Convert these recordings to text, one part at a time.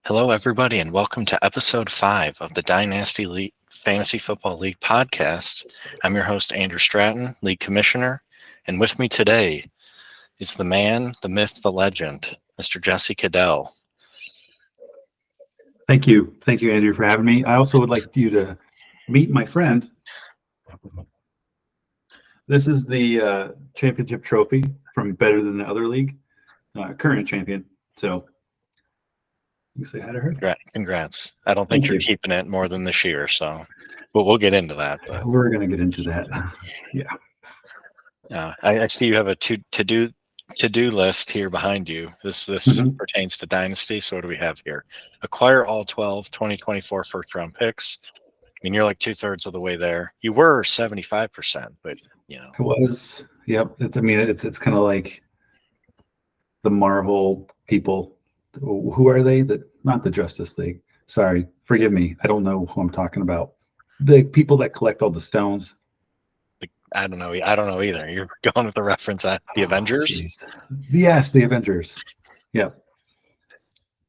Hello, everybody, and welcome to episode 5 of the Dynasty League Fantasy Football League podcast. I'm your host, Andrew Stratton, League Commissioner, and with me today is the man, the myth, the legend, Mr. Jesse Caddell. Thank you, Andrew, for having me. I also would like you to meet my friend. This is the championship trophy from Better Than the Other League, current champion. So you can say hi to her. Congrats. I don't think you're keeping it more than this year, so we'll get into that. But we're going to get into that. Yeah. I see you have a to-do list here behind you. This pertains to Dynasty. So what do we have here? Acquire all 12 2024 first-round picks. I mean, you're like 2/3 of the way there. You were 75%, but It was. Yep. It's kind of like the Marvel people. Who are they? Not the Justice League. Sorry, forgive me. I don't know who I'm talking about. The people that collect all the stones. I don't know either. You're going with the reference at the Avengers? Geez. Yes, the Avengers. Yep.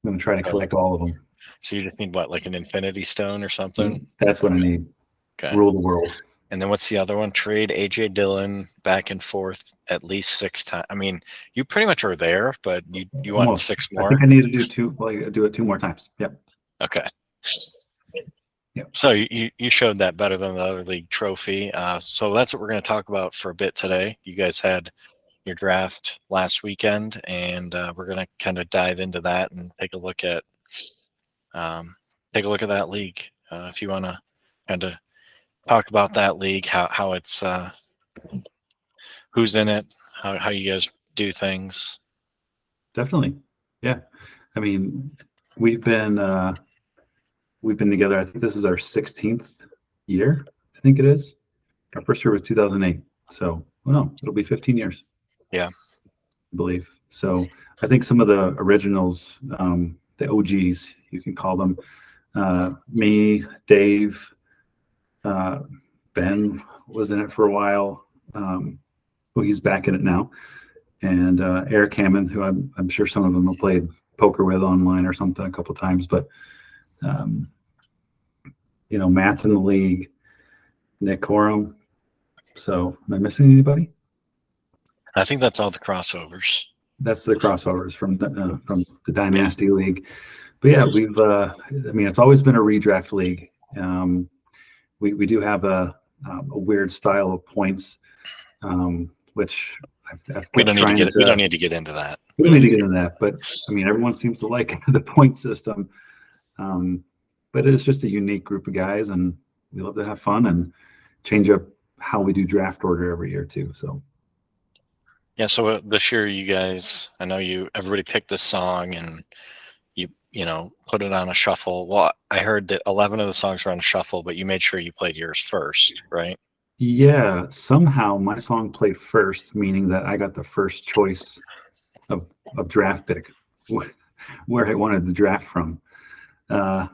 I'm going to try to collect all of them. So you just need what, like an Infinity Stone or something? That's what I need. Okay. Rule the world. And then what's the other one? Trade A.J. Dillon back and forth at least 6 times. I mean, you pretty much are there, but you want 6 more? I think I need to do it 2 more times. Yep. Okay. Yep. So you showed that Better Than the Other League trophy. So that's what we're going to talk about for a bit today. You guys had your draft last weekend, and we're going to kind of dive into that and take a look at that league. If you want to kind of talk about that league, how it's who's in it, how you guys do things. Definitely. Yeah. I mean, we've been together. I think this is our 16th year. I think it is. Our first year was 2008. So, it'll be 15 years. Yeah. I believe. So I think some of the originals, the OGs, you can call them, me, Dave, Ben was in it for a while. He's back in it now. And Eric Hammond, who I'm sure some of them have played poker with online or something a couple of times, but Matt's in the league, Nick Corum. So am I missing anybody? I think that's all the crossovers. That's the crossovers from the Dynasty League. But yeah, we've it's always been a redraft league. We do have a weird style of points, which we don't need to get into that. We don't need to get into that, but everyone seems to like the point system. But it's just a unique group of guys, and we love to have fun and change up how we do draft order every year too. So. Yeah. So this year, you guys, I know everybody picked this song and you put it on a shuffle. Well, I heard that 11 of the songs were on a shuffle, but you made sure you played yours first, right? Yeah. Somehow my song played first, meaning that I got the first choice of draft pick where I wanted to draft from. My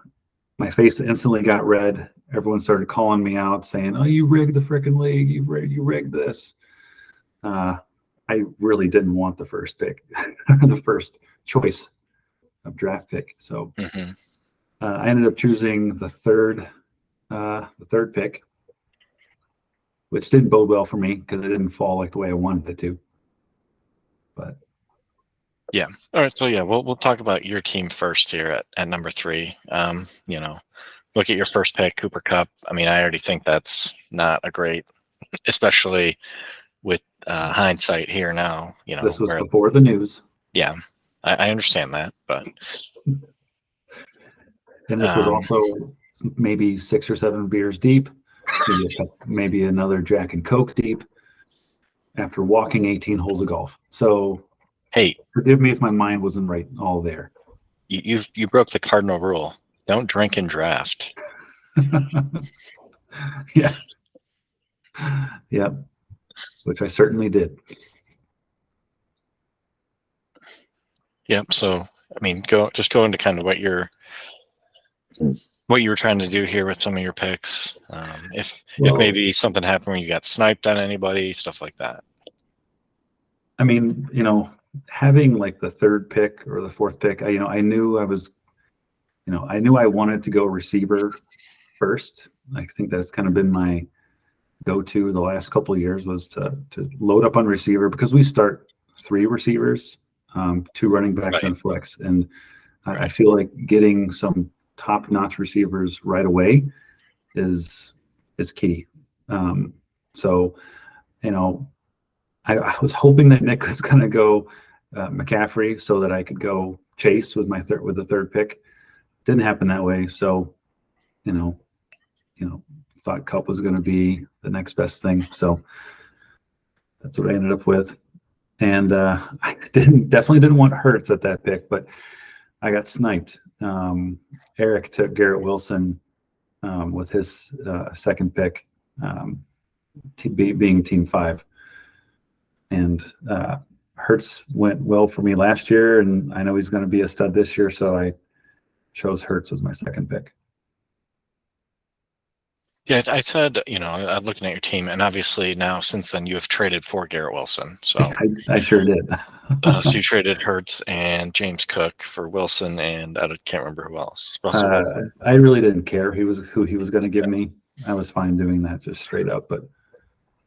face instantly got red. Everyone started calling me out saying, "Oh, you rigged the frickin' league. You rigged this." I really didn't want the first pick, the first choice of draft pick. So I ended up choosing the third pick, which didn't bode well for me because it didn't fall like the way I wanted it to. But yeah. All right. So yeah, we'll talk about your team first here at number 3. Look at your first pick, Cooper Kupp. I already think that's not a great, especially with hindsight here now. This was before the news. Yeah, I understand that, but and this was also maybe 6 or 7 beers deep, maybe another Jack and Coke deep after walking 18 holes of golf. So. Hey, forgive me if my mind wasn't right all there. You broke the cardinal rule. Don't drink and draft. Yeah. Yep. Which I certainly did. Yep. So go into kind of what you were trying to do here with some of your picks. If maybe something happened where you got sniped on anybody, stuff like that. Having like the 3rd pick or the 4th pick, I knew I was I knew I wanted to go receiver first. I think that's kind of been my go-to the last couple of years, was to load up on receiver, because we start 3 receivers, 2 running backs Right. and flex, and I Right. feel like getting some top-notch receivers right away is key. So I was hoping that Nick was going to go McCaffrey so that I could go Chase with the third pick. Didn't happen that way. So, you know, thought Cup was going to be the next best thing. So that's what I ended up with. And I definitely didn't want Hurts at that pick, but I got sniped. Eric took Garrett Wilson with his second pick, being Team 5. And Hurts went well for me last year, and I know he's going to be a stud this year, so I chose Hurts as my second pick. Yeah, I said, I'm looking at your team, and obviously now since then you have traded for Garrett Wilson. So I sure did. so you traded Hurts and James Cook for Wilson, and I can't remember who else. Russell Wilson. I really didn't care who he was going to give me. I was fine doing that just straight up, but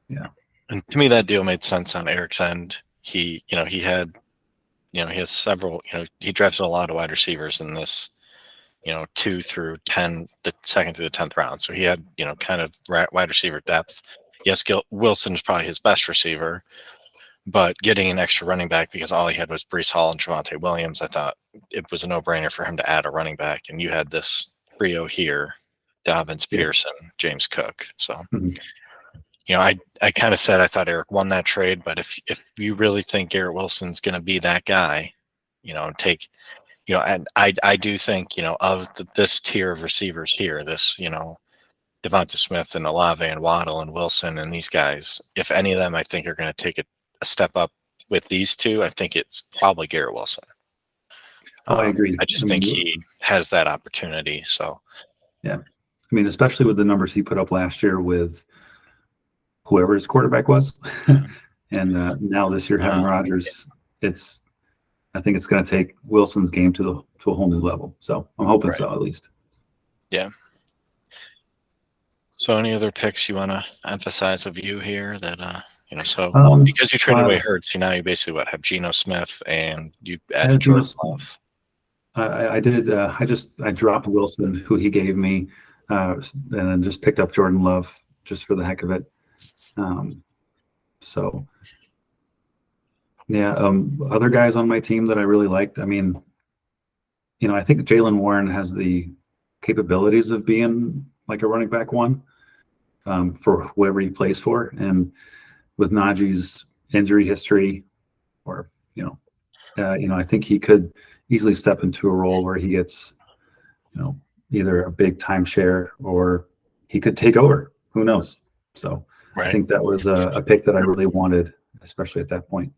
yeah. And to me, that deal made sense on Eric's end. He has several, he drafted a lot of wide receivers in this, 2 through 10, the second through the 10th round. So he had, kind of wide receiver depth. Yes, Wilson is probably his best receiver, but getting an extra running back because all he had was Breece Hall and Javonte Williams, I thought it was a no-brainer for him to add a running back. And you had this trio here, Dobbins, Pearson, James Cook. So, I kind of said I thought Eric won that trade, but if you really think Garrett Wilson's going to be that guy, and I do think, of this tier of receivers here, this, Devonta Smith and Olave and Waddle and Wilson and these guys, if any of them I think are going to take a step up with these two, I think it's probably Garrett Wilson. I agree. I just think he has that opportunity. So, yeah, I mean, especially with the numbers he put up last year with whoever his quarterback was, and now this year having Rodgers, I think it's going to take Wilson's game to a whole new level. So I'm hoping so, at least. Yeah. So any other picks you want to emphasize of you here that because you traded away Hurts, now you basically have Geno Smith and you added Jordan Love. I did. I dropped Wilson, who he gave me, and then just picked up Jordan Love just for the heck of it. So yeah, other guys on my team that I really liked. I mean, I think Jaylen Warren has the capabilities of being like a running back one for whoever he plays for, and with Najee's injury history, or I think he could easily step into a role where he gets, either a big timeshare or he could take over. Who knows? So I think that was a pick that I really wanted, especially at that point.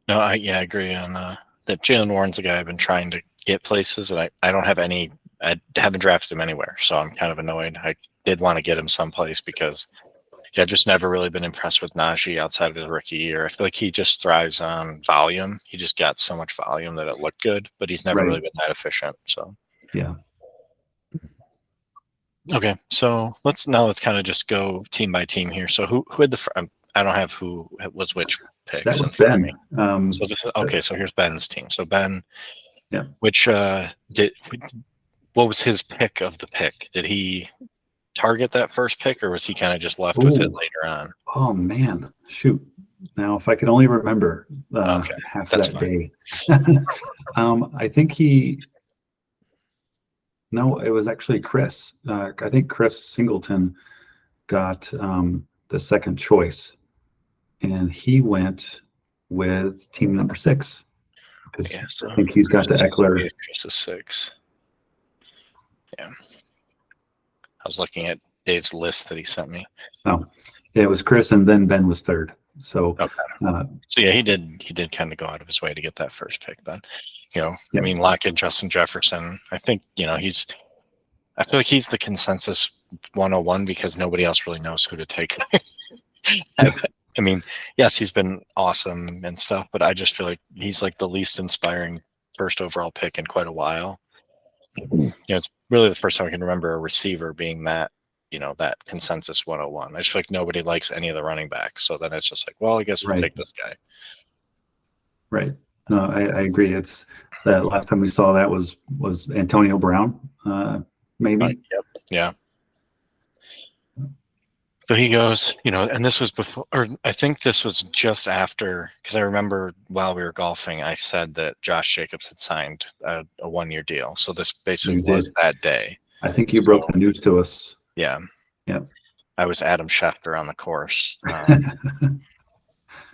No, I agree on that. Jaylen Warren's a guy I've been trying to get places, and I don't have any. I haven't drafted him anywhere, so I'm kind of annoyed. I did want to get him someplace because I've just never really been impressed with Najee outside of his rookie year. I feel like he just thrives on volume. He just got so much volume that it looked good, but he's never really been that efficient. So yeah. Okay, so let's kind of just go team by team here. So who had I don't have who was which picks. That was Ben. So here's Ben's team. So Ben, yeah. What was his pick of the pick? Did he target that first pick, or was he kind of just left with it later on? Oh man, shoot! Now if I could only remember half that day. I think No, it was actually Chris. I think Chris Singleton got the second choice, and he went with team number 6 because I think he's got the Eckler. Chris is 6. Yeah, I was looking at Dave's list that he sent me. Oh, yeah, it was Chris, and then Ben was third. So, he did kind of go out of his way to get that first pick then. I mean, lock in Justin Jefferson. I think, I feel like he's the consensus 101 because nobody else really knows who to take. I mean, yes, he's been awesome and stuff, but I just feel like he's like the least inspiring first overall pick in quite a while. it's really the first time I can remember a receiver being that, that consensus 101. I just feel like nobody likes any of the running backs. So then it's just like, well, I guess we'll Right. take this guy. Right. No, I agree. It's the last time we saw that was Antonio Brown, maybe. Yep. Yeah. So he goes, and this was before, or I think this was just after, because I remember while we were golfing, I said that Josh Jacobs had signed a 1-year deal. So this basically was that day. I think you broke the news to us. Yeah. Yeah. I was Adam Schefter on the course.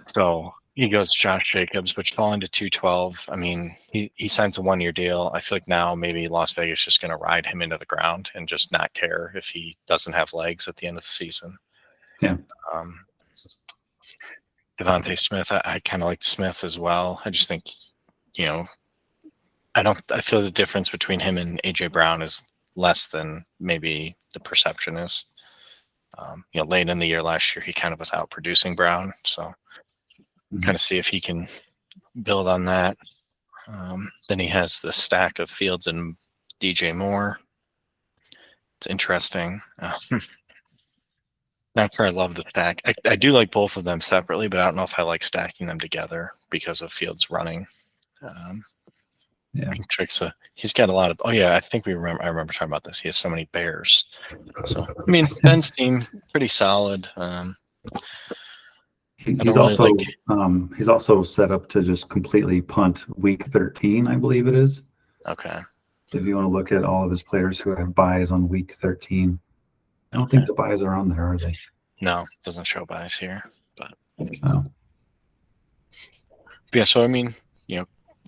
So he goes Josh Jacobs, which fall into 212. I mean, he signs a 1-year deal. I feel like now maybe Las Vegas is just going to ride him into the ground and just not care if he doesn't have legs at the end of the season. Yeah. Devontae Smith, I kind of liked Smith as well. I just think, I feel the difference between him and AJ Brown is less than maybe the perception is. Late in the year last year, he kind of was out producing Brown. So kind of see if he can build on that. Then he has the stack of Fields and DJ Moore. It's interesting. Not sure I love the stack. I do like both of them separately, but I don't know if I like stacking them together because of Fields running. Yeah. He's got a lot of. Oh yeah, I remember talking about this. He has so many bears. So I mean, Ben's team pretty solid. He's also set up to just completely punt week 13, I believe it is. Okay. If you want to look at all of his players who have buys on week 13, I don't think the buys are on there, are they? No, it doesn't show buys here. But oh. Yeah, so I mean,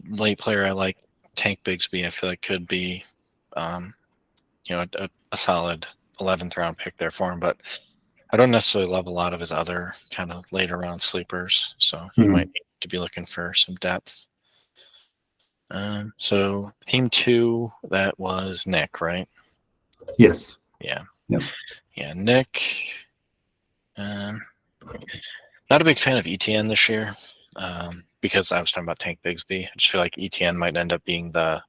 late player I like Tank Bigsby. I feel like could be, a solid 11th round pick there for him, but I don't necessarily love a lot of his other kind of later round sleepers. So you might need to be looking for some depth. So team 2, that was Nick, right? Yes. Yeah. Yep. Yeah, Nick. Not a big fan of ETN this year. Because I was talking about Tank Bigsby. I just feel like ETN might end up being the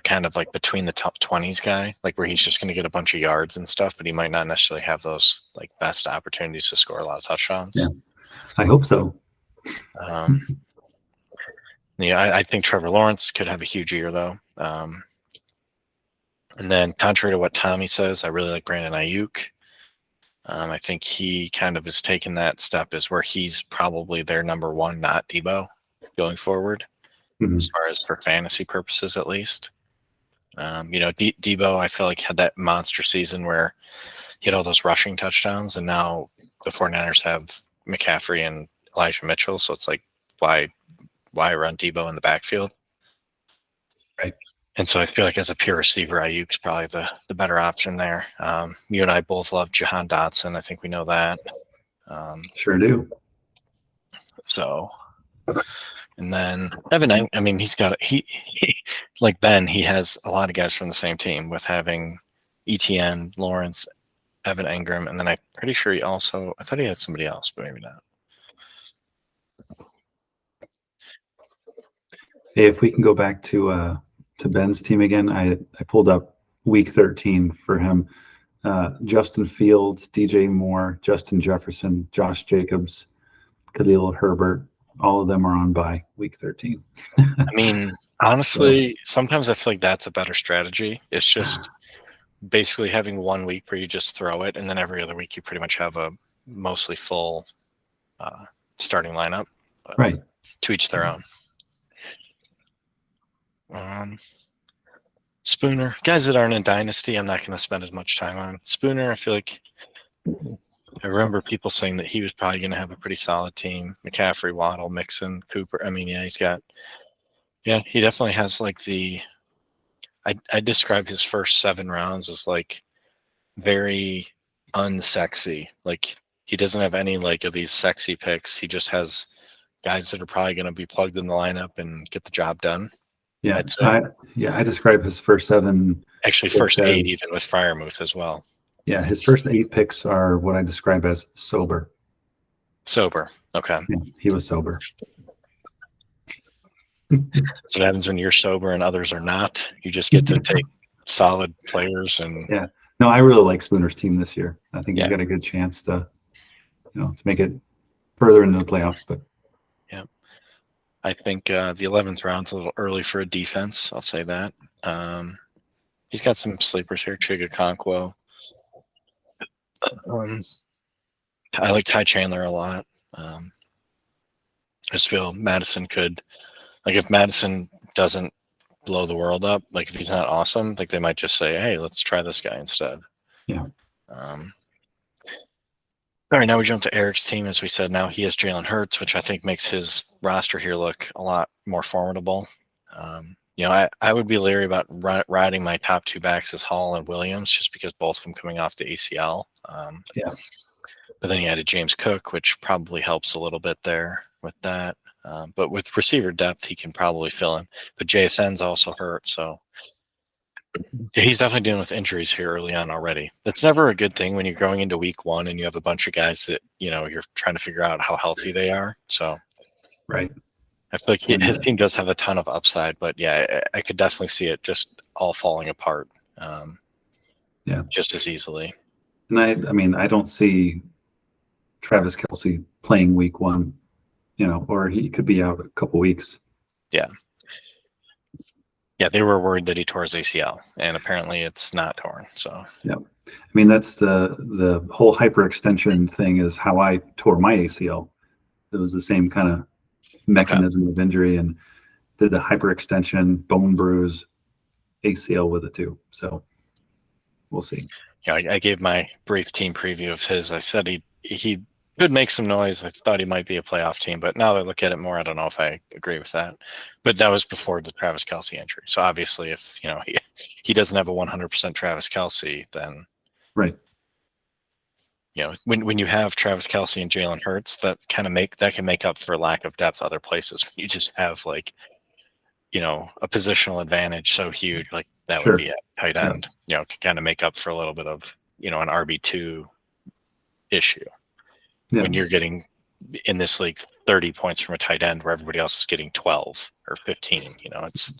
kind of like between the top 20s guy, like where he's just going to get a bunch of yards and stuff, but he might not necessarily have those like best opportunities to score a lot of touchdowns. Yeah, I hope so. I think Trevor Lawrence could have a huge year though. And then contrary to what Tommy says, I really like Brandon Ayuk. I think he kind of has taken that step as where he's probably their number one, not Debo, going forward, as far as for fantasy purposes at least. Debo, I feel like had that monster season where he had all those rushing touchdowns, and now the 49ers have McCaffrey and Elijah Mitchell, so it's like, why run Debo in the backfield? Right. And so I feel like as a pure receiver, Ayuk's probably the better option there. You and I both love Jahan Dotson. I think we know that. Sure do. So, and then Evan, I mean, he like Ben, he has a lot of guys from the same team with having ETN, Lawrence, Evan Engram, and then I'm pretty sure I thought he had somebody else, but maybe not. Hey, if we can go back to Ben's team again, I pulled up week 13 for him. Justin Fields, DJ Moore, Justin Jefferson, Josh Jacobs, Khalil Herbert, all of them are on bye week 13. I mean, honestly, sometimes I feel like that's a better strategy. It's just basically having 1 week where you just throw it, and then every other week you pretty much have a mostly full starting lineup. But right. To each their own. Spooner, guys that aren't in Dynasty, I'm not going to spend as much time on. Spooner, I feel like I remember people saying that he was probably going to have a pretty solid team. McCaffrey, Waddle, Mixon, Cooper. I mean, he definitely has like I describe his first 7 rounds as like very unsexy. Like he doesn't have any like of these sexy picks. He just has guys that are probably going to be plugged in the lineup and get the job done. Yeah, I describe his first 7. Actually, first 8 even with Freiermuth as well. Yeah, his first 8 picks are what I describe as sober. Sober, okay. Yeah, he was sober. That's what happens when you're sober and others are not. You just get to take solid players and Yeah. No, I really like Spooner's team this year. I think he's yeah. got a good chance to make it further into the playoffs. But Yeah. I think the 11th round's a little early for a defense. I'll say that. He's got some sleepers here. Chigakonkwo. I like Ty Chandler a lot. I just feel Madison could, like, if Madison doesn't blow the world up, like if he's not awesome, like they might just say, hey, let's try this guy instead. Yeah. All right, now we jump to Eric's team. As we said, now he has Jalen Hurts, which I think makes his roster here look a lot more formidable. I would be leery about riding my top two backs as Hall and Williams, just because both of them coming off the ACL. Yeah. But then you added James Cook, which probably helps a little bit there with that. But with receiver depth, he can probably fill in. But JSN's also hurt, so yeah, he's definitely dealing with injuries here early on already. That's never a good thing when you're going into week one and you have a bunch of guys that, you're trying to figure out how healthy they are. So Right. I feel like his team does have a ton of upside, but yeah, I could definitely see it just all falling apart. Just as easily. And I don't see Travis Kelce playing week one, or he could be out a couple weeks. Yeah. Yeah, they were worried that he tore his ACL, and apparently it's not torn. So yeah, that's the whole hyperextension thing is how I tore my ACL. It was the same kind of mechanism of injury, and did the hyperextension, bone bruise, ACL with it too. So we'll see. Yeah, I gave my brief team preview of his. I said he could make some noise. I thought he might be a playoff team, but now that I look at it more, I don't know if I agree with that. But that was before the Travis Kelce injury. So obviously, if he doesn't have a 100% Travis Kelce, then right. When you have Travis Kelce and Jalen Hurts, that can make up for lack of depth other places. You just have a positional advantage so huge, like that Sure. would be at tight end. Can kind of make up for a little bit of an RB2 issue. Yeah. When you're getting in this league 30 points from a tight end where everybody else is getting 12 or 15, it's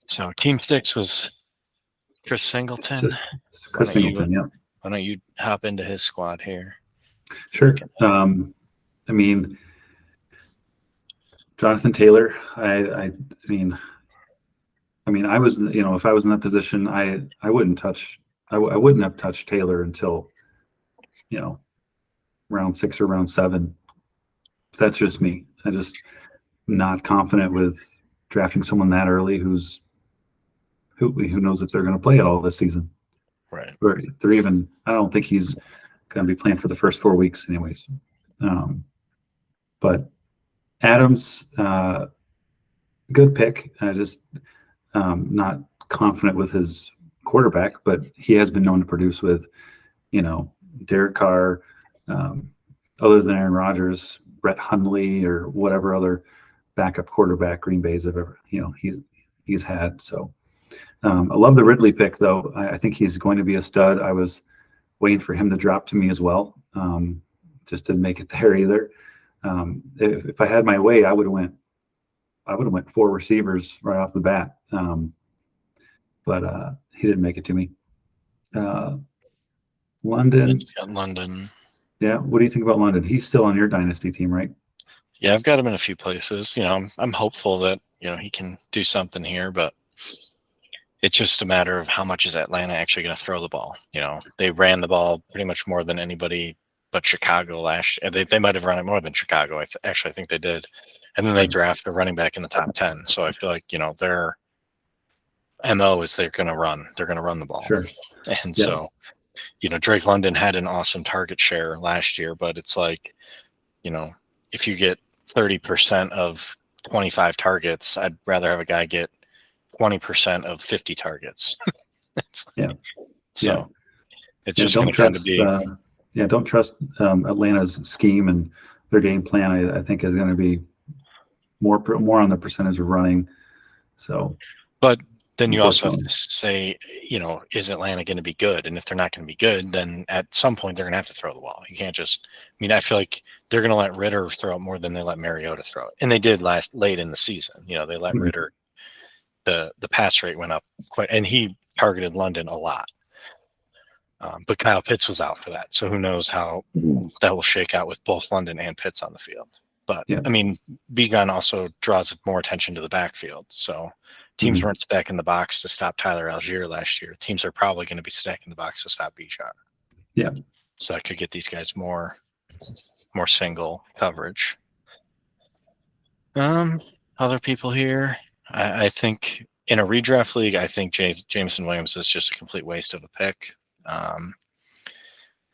so team 6 was Chris Singleton. Chris Singleton, yeah. Why don't you hop into his squad here? Sure. Jonathan Taylor. I was, if I was in that position, I wouldn't have touched Taylor until, round 6 or round 7. That's just me. I just not confident with drafting someone that early who knows if they're going to play at all this season. Right. Or I don't think he's going to be playing for the first 4 weeks anyways. But Adams, good pick. I just not confident with his quarterback, but he has been known to produce with, Derek Carr, other than Aaron Rodgers, Brett Hundley, or whatever other backup quarterback Green Bay's have ever, he's had. So I love the Ridley pick, though. I think he's going to be a stud. I was waiting for him to drop to me as well. Just didn't make it there either. If I had my way, I would have went 4 receivers right off the bat. But he didn't make it to me. London. Yeah. What do you think about London? He's still on your dynasty team, right? Yeah, I've got him in a few places. I'm hopeful that, he can do something here, but it's just a matter of how much is Atlanta actually going to throw the ball. They ran the ball pretty much more than anybody but Chicago last year. They might have run it more than Chicago. I think they did. And then they draft a running back in the top 10. So I feel like, their MO is they're going to run. They're going to run the ball. Sure. And so, Drake London had an awesome target share last year, but it's like, if you get 30% of 25 targets, I'd rather have a guy get 20% of 50 targets. It's just going to kind of be. Don't trust Atlanta's scheme and their game plan. I think is going to be more on the percentage of running. So, but then you also have to say, is Atlanta going to be good? And if they're not going to be good, then at some point they're going to have to throw the ball. You can't just. I feel like they're going to let Ritter throw it more than they let Mariota throw it. And they did late in the season. You know, they let Ritter, the pass rate went up quite, and he targeted London a lot. But Kyle Pitts was out for that. So who knows how that will shake out with both London and Pitts on the field. But, I mean, Bijan also draws more attention to the backfield. So teams weren't stacking the box to stop Tyler Algier last year. Teams are probably going to be stacking the box to stop Bijan. Yeah. So that could get these guys more single coverage. Other people here, I think in a redraft league, I think Jameson Williams is just a complete waste of a pick.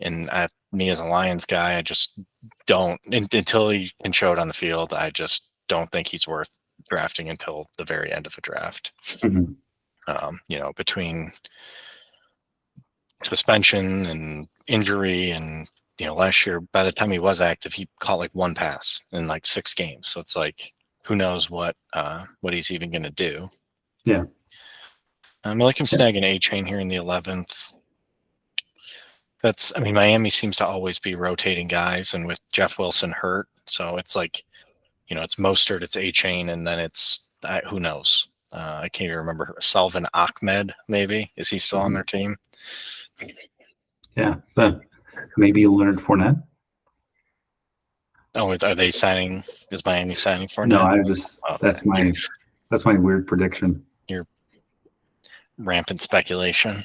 And me as a Lions guy, I just don't, until he can show it on the field, I just don't think he's worth drafting until the very end of a draft. You know, between suspension and injury and, you know, last year, by the time he was active, he caught like one pass in like 6 games. So it's like, who knows what he's even going to do. Yeah. I like him snagging A-Chain here in the 11th. I mean, Miami seems to always be rotating guys, and with Jeff Wilson hurt, so it's like, you know, it's Mostert, it's A-Chain, and then it's, who knows? I can't even remember. Salvin Ahmed, maybe? Is he still on their team? Yeah, but maybe Leonard Fournette. Oh, are they signing? Is Miami signing Fournette? No, I just that's my weird prediction. Your rampant speculation.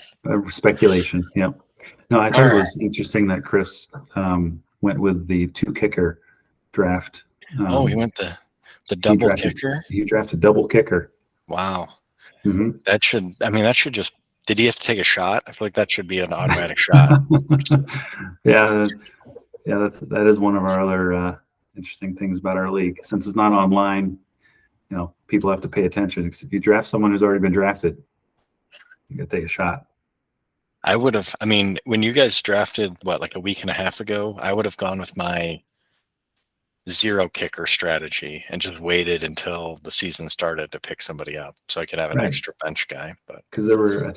Speculation, yeah. No, I thought it was interesting that Chris went with the 2 kicker draft. He went the double kicker. He drafted double kicker. Wow. That should just. Did he have to take a shot? I feel like that should be an automatic shot. Yeah, that is one of our other interesting things about our league. Since it's not online, you know, people have to pay attention. Because if you draft someone who's already been drafted, you got to take a shot. I would have. I mean, when you guys drafted like a week and a half ago, I would have gone with my 0 kicker strategy and just waited until the season started to pick somebody up, so I could have an extra bench guy. But because I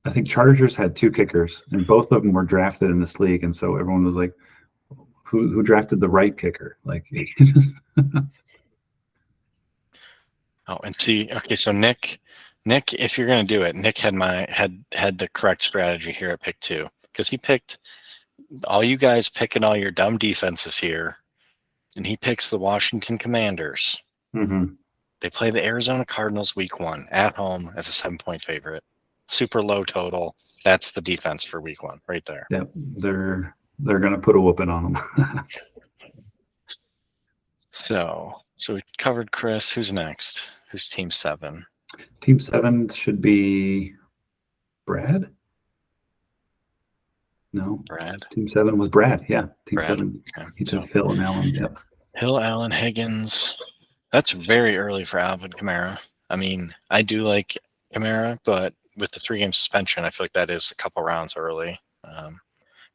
think Chargers had 2 kickers, and both of them were drafted in this league, and so everyone was like, "Who drafted the right kicker?" Like, oh, and see, okay, so Nick, if you're going to do it, Nick had the correct strategy here at pick 2, because he picked all you guys picking all your dumb defenses here, and he picks the Washington Commanders. They play the Arizona Cardinals week 1 at home as a 7-point favorite. Super low total. That's the defense for week 1 right there. Yeah, they're going to put a whooping on them. So we covered Chris. Who's next? Who's team 7? Team 7 should be Brad. No, Brad. Team 7 was Brad. Yeah, Team Brad. 7. Okay. He took Hill and Allen. Yep. Hill, Allen, Higgins. That's very early for Alvin Kamara. I mean, I do like Kamara, but with the 3-game suspension, I feel like that is a couple rounds early. I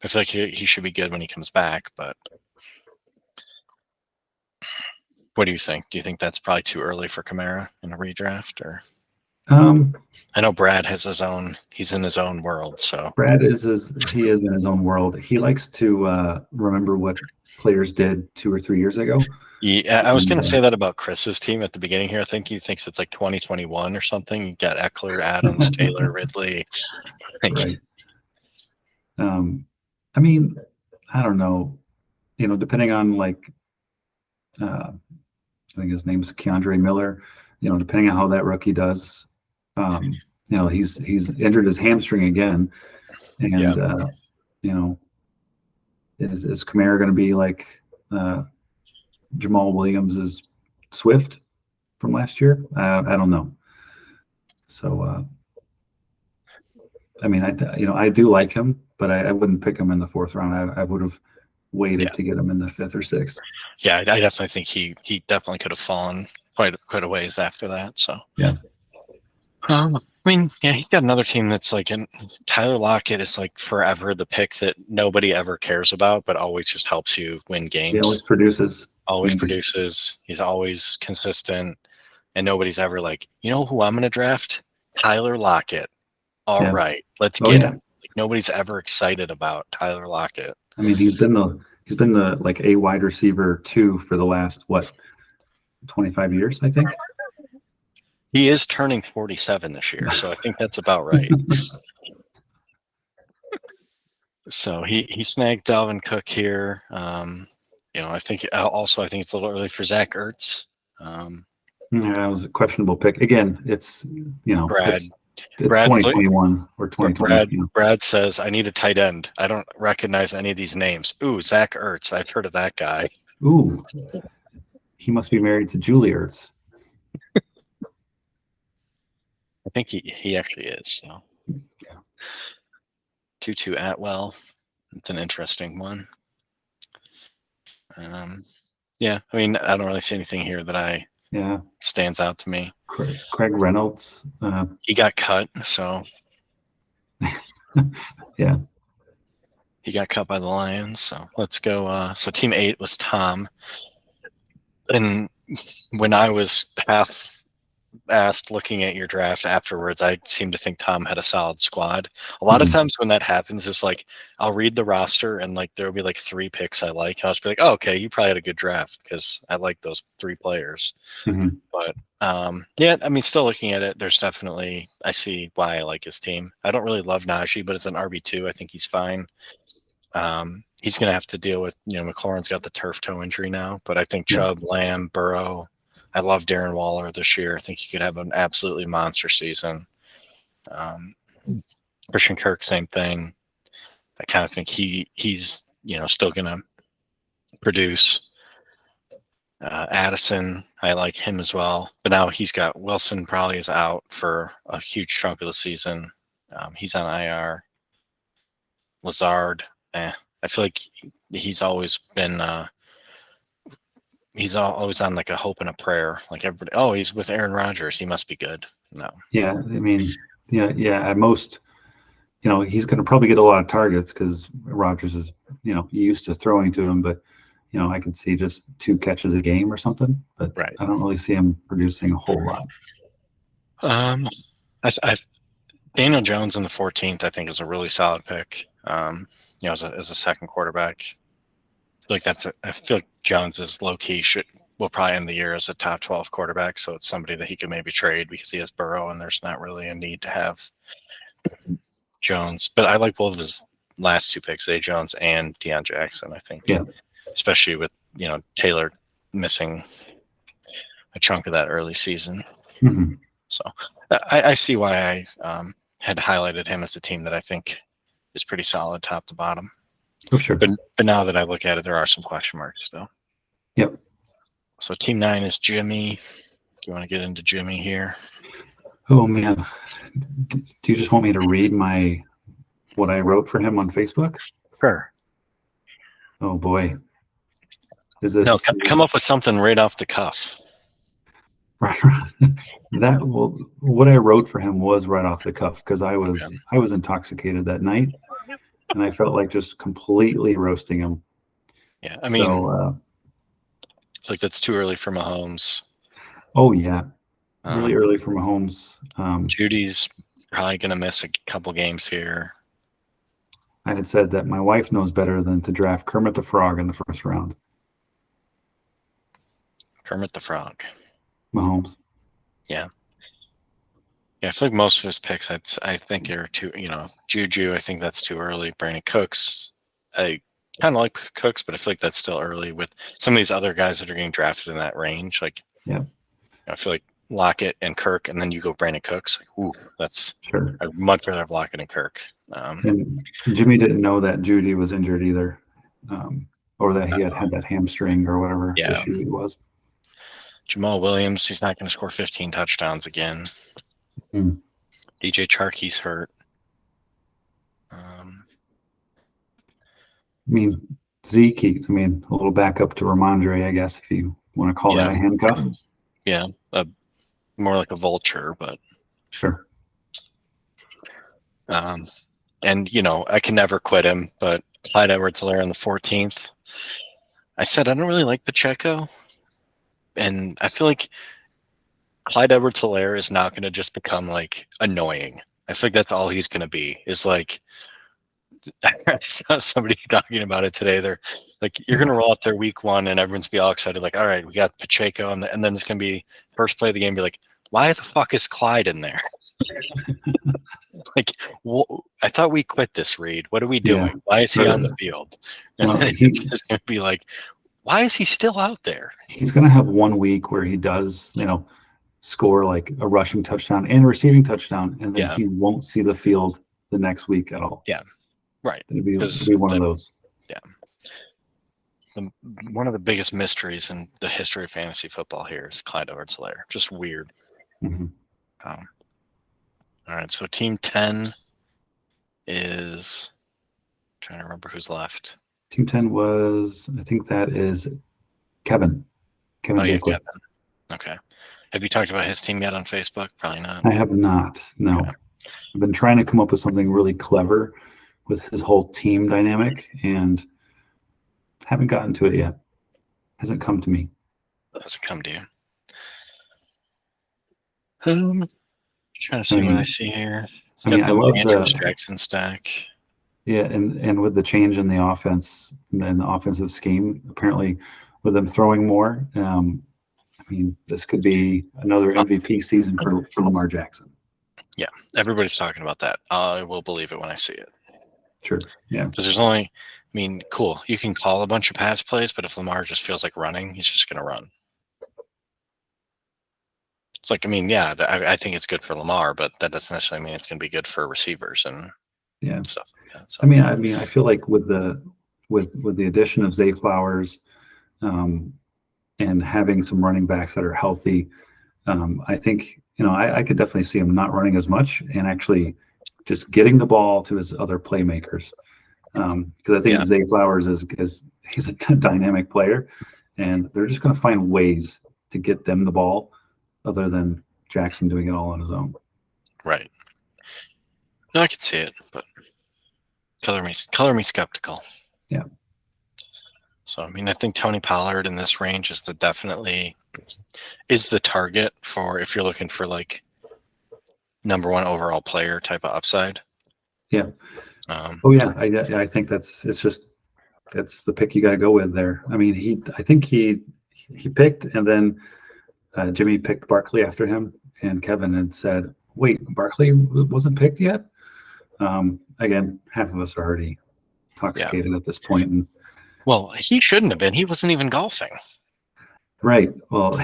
feel like he should be good when he comes back, but what do you think? Do you think that's probably too early for Kamara in a redraft? Or I know Brad has he's in his own world. So Brad is in his own world. He likes to remember what players did 2 or 3 years ago. Yeah, I was going to say that about Chris's team at the beginning here. I think he thinks it's like 2021 or something. You got Eckler, Adams, Taylor, Ridley. Right. I mean, I don't know. You know, depending on like, I think his name's Keandre Miller. You know, depending on how that rookie does, you know, he's injured his hamstring again, and you know, is Kamara going to be like Jamal Williams is Swift from last year? I don't know. So, I mean, I do like him, but I wouldn't pick him in the 4th round. I would have waited to get him in the 5th or 6th. Yeah, I definitely think he definitely could have fallen quite a ways after that. So yeah. I mean, yeah, he's got another team that's like, Tyler Lockett is like forever the pick that nobody ever cares about, but always just helps you win games. He always produces. He's always consistent, and nobody's ever like, you know who I'm going to draft? Tyler Lockett. All right, let's get him. Like, nobody's ever excited about Tyler Lockett. I mean, he's been the like a wide receiver 2 for the last 25 years, I think. He is turning 47 this year, so I think that's about right. So he snagged Dalvin Cook here. I think it's a little early for Zach Ertz. Yeah, it was a questionable pick. Again, it's Brad. It's 2021 or 2020. Brad says, I need a tight end. I don't recognize any of these names. Ooh, Zach Ertz. I've heard of that guy. Ooh, he must be married to Julie Ertz. I think he actually is. So. Yeah. Tutu Atwell. It's an interesting one. Yeah, I mean, I don't really see anything here that stands out to me. Craig Reynolds. He got cut, so yeah. He got cut by the Lions. So let's go. So team 8 was Tom. And when I was half-assed looking at your draft afterwards, I seemed to think Tom had a solid squad. A lot of times when that happens, it's like I'll read the roster and like there'll be like 3 picks I like. And I'll just be like, oh, okay, you probably had a good draft because I like those 3 players. Mm-hmm. But yeah, I mean, still looking at it, there's definitely I see why I like his team. I don't really love Najee, but as an RB2, I think he's fine. He's going to have to deal with, McLaurin's got the turf toe injury now, but I think Chubb, Lamb, Burrow. I love Darren Waller this year. I think he could have an absolutely monster season. Christian Kirk, same thing. I kind of think he's still going to produce. Addison, I like him as well. But now he's got Wilson probably is out for a huge chunk of the season. He's on IR. Lazard, I feel like he's always been he's always on like a hope and a prayer. Like everybody, oh, he's with Aaron Rodgers. He must be good. No. Yeah, I mean, at most, he's going to probably get a lot of targets because Rodgers is, used to throwing to him. But, I can see just 2 catches a game or something. But right. I don't really see him producing a whole lot. Daniel Jones in the 14th, I think, is a really solid pick. As a second quarterback. I feel like Jones is low key will probably end the year as a top 12 quarterback. So it's somebody that he could maybe trade because he has Burrow and there's not really a need to have Jones. But I like both of his last 2 picks, A. Jones and Deion Jackson, I think. Yeah. Especially with, Taylor missing a chunk of that early season. Mm-hmm. So I see why I had highlighted him as a team that I think is pretty solid top to bottom. Oh, sure. But now that I look at it, there are some question marks still. Yep. So team 9 is Jimmy. Do you want to get into Jimmy here? Oh man. Do you just want me to read what I wrote for him on Facebook? Sure. Oh boy. Is this come up with something right off the cuff. Right. What I wrote for him was right off the cuff because I was intoxicated that night, and I felt like just completely roasting him. Yeah, I mean, it's like that's too early for Mahomes. Oh yeah, really early for Mahomes. Judy's probably going to miss a couple games here. I had said that my wife knows better than to draft Kermit the Frog in the first round. Kermit the Frog. Mahomes. Yeah. Yeah, I feel like most of his picks, I think are too, Juju, I think that's too early. Brandon Cooks, I kind of like Cooks, but I feel like that's still early with some of these other guys that are getting drafted in that range. Like, yeah, I feel like Lockett and Kirk, and then you go Brandon Cooks. Like, ooh, that's sure. I'd much rather have Lockett and Kirk. And Jimmy didn't know that Judy was injured either, or that he had that hamstring or whatever issue it was. Jamal Williams, he's not going to score 15 touchdowns again. DJ Chark, he's hurt. I mean, Zeke, a little backup to Ramondre, I guess, if you want to call that a handcuff. Yeah, more like a vulture, but sure. And I can never quit him, but Clyde Edwards-Helaire on the 14th. I said I don't really like Pacheco, and I feel like Clyde Edwards-Helaire is not going to just become like annoying. I think that's all he's going to be. Is like I saw somebody talking about it today. They're like, you're going to roll out there week 1 and everyone's be all excited. Like, all right, we got Pacheco. And then it's going to be first play of the game. Be like, why the fuck is Clyde in there? Like, I thought we quit this, Reed. What are we doing? Yeah. Why is he on the field? And Well, then it's just going to be like, why is he still out there? he's going to have 1 week where he does, score like a rushing touchdown and a receiving touchdown, and then he won't see the field the next week at all. Yeah, right. It'll be one of those. Yeah. One of the biggest mysteries in the history of fantasy football here is Clyde Edwards-Helaire. Just weird. Mm-hmm. All right, so team 10 is I'm trying to remember who's left. Team 10 was, I think that is Kevin. Kevin. Kevin. Okay. Have you talked about his team yet on Facebook? Probably not. I have not. No. Okay. I've been trying to come up with something really clever with his whole team dynamic and haven't gotten to it yet. Hasn't come to me. Hasn't come to you. Trying to see what I see here. I love the Jackson stack. Yeah, and with the change in the offense and then the offensive scheme, apparently with them throwing more, this could be another MVP season for Lamar Jackson. Yeah, everybody's talking about that. I will believe it when I see it. Sure. Yeah. Because there's only, cool. You can call a bunch of pass plays, but if Lamar just feels like running, he's just going to run. It's like, I think it's good for Lamar, but that doesn't necessarily mean it's going to be good for receivers and stuff like that. So. I feel like with the addition of Zay Flowers, and having some running backs that are healthy, I think I could definitely see him not running as much and actually just getting the ball to his other playmakers. Because I think Zay Flowers he's a dynamic player, and they're just going to find ways to get them the ball, other than Jackson doing it all on his own. Right. No, I can see it, but color me skeptical. Yeah. So I think Tony Pollard in this range is definitely the target for if you're looking for like number 1 overall player type of upside. Yeah. I think that's the pick you got to go with there. I think he picked, and then Jimmy picked Barkley after him, and Kevin had said, "Wait, Barkley wasn't picked yet." Again, half of us are already intoxicated at this point. And, well, he shouldn't have been. He wasn't even golfing. Right. Well,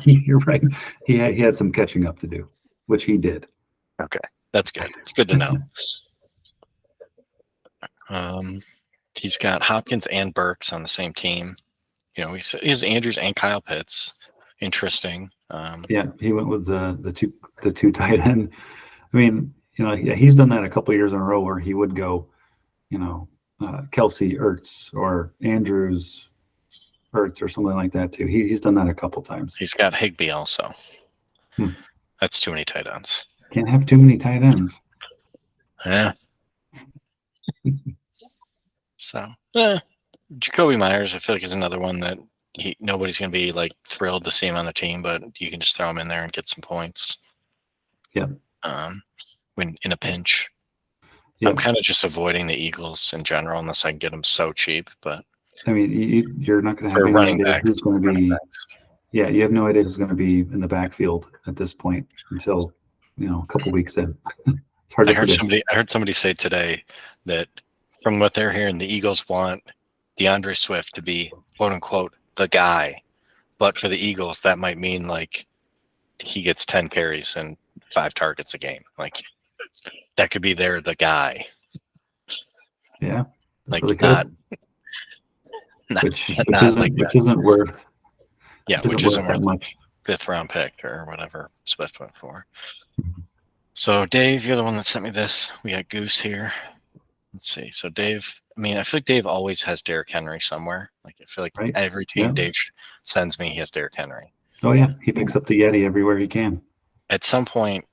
you're right. He had some catching up to do, which he did. Okay, that's good. It's good to know. He's got Hopkins and Burks on the same team. He has Andrews and Kyle Pitts. Interesting. He went with the two tight end. He's done that a couple of years in a row where he would go, Kelsey, Ertz, or Andrews, Ertz, or something like that too. He's done that a couple times. He's got Higbee also. That's too many tight ends. Can't have too many tight ends. Yeah. So, Jacoby Myers, I feel like is another one that nobody's going to be like thrilled to see him on the team, but you can just throw him in there and get some points. Yeah. When in a pinch. Yep. I'm kind of just avoiding the Eagles in general unless I can get them so cheap. But you're not going to have any idea who's going to be. Yeah, you have no idea who's going to be in the backfield at this point until a couple weeks in. It's hard to predict. I heard somebody say today that from what they're hearing, the Eagles want DeAndre Swift to be quote unquote the guy, but for the Eagles that might mean like he gets 10 carries and 5 targets a game. Like that could be the guy. Yeah, like really which isn't worth. Yeah, which isn't worth much. 5th round pick or whatever Swift went for. Mm-hmm. So Dave, you're the one that sent me this. We got Goose here. Let's see. So Dave, I feel like Dave always has Derrick Henry somewhere. Like I feel like every team Dave sends me, he has Derrick Henry. Oh yeah, he picks up the Yeti everywhere he can. At some point,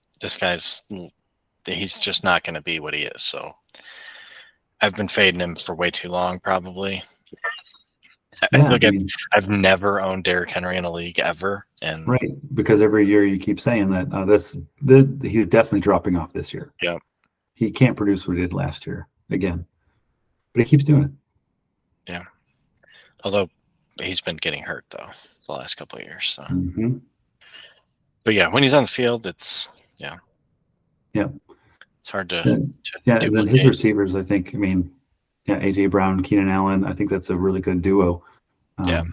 he's just not going to be what he is. So I've been fading him for way too long, probably. Yeah, I've never owned Derrick Henry in a league ever, and right, because every year you keep saying that he's definitely dropping off this year. Yeah, he can't produce what he did last year again. but he keeps doing it. Yeah. Although he's been getting hurt though the last couple of years. So. Mm-hmm. But yeah, when he's on the field, it's hard to Yeah, and then his duplicate. receivers, I think. I mean, yeah, AJ Brown, Keenan Allen. I think that's a really good duo. Yeah,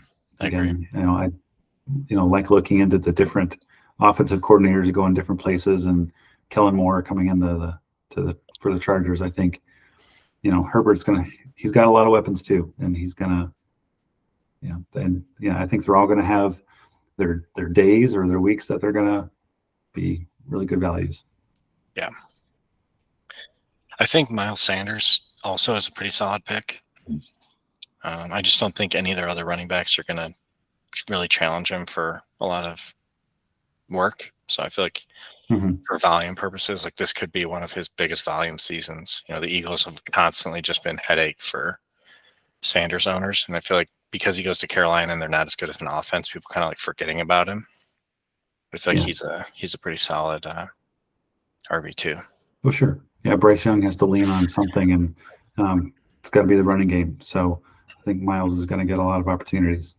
I agree. Again, I like looking into the different offensive coordinators going different places, and Kellen Moore coming into for the Chargers. I think, Herbert's he's got a lot of weapons too, and he's gonna, I think they're all gonna have their days or their weeks that they're gonna be really good values. Yeah. I think Miles Sanders also is a pretty solid pick. I just don't think any of their other running backs are going to really challenge him for a lot of work. So I feel like for volume purposes, like this could be one of his biggest volume seasons. The Eagles have constantly just been headache for Sanders owners. And I feel like because he goes to Carolina and they're not as good as an offense, people kind of like forgetting about him. But I feel like he's a pretty solid RB2. Well, sure. Yeah, Bryce Young has to lean on something, and it's got to be the running game. So I think Miles is going to get a lot of opportunities.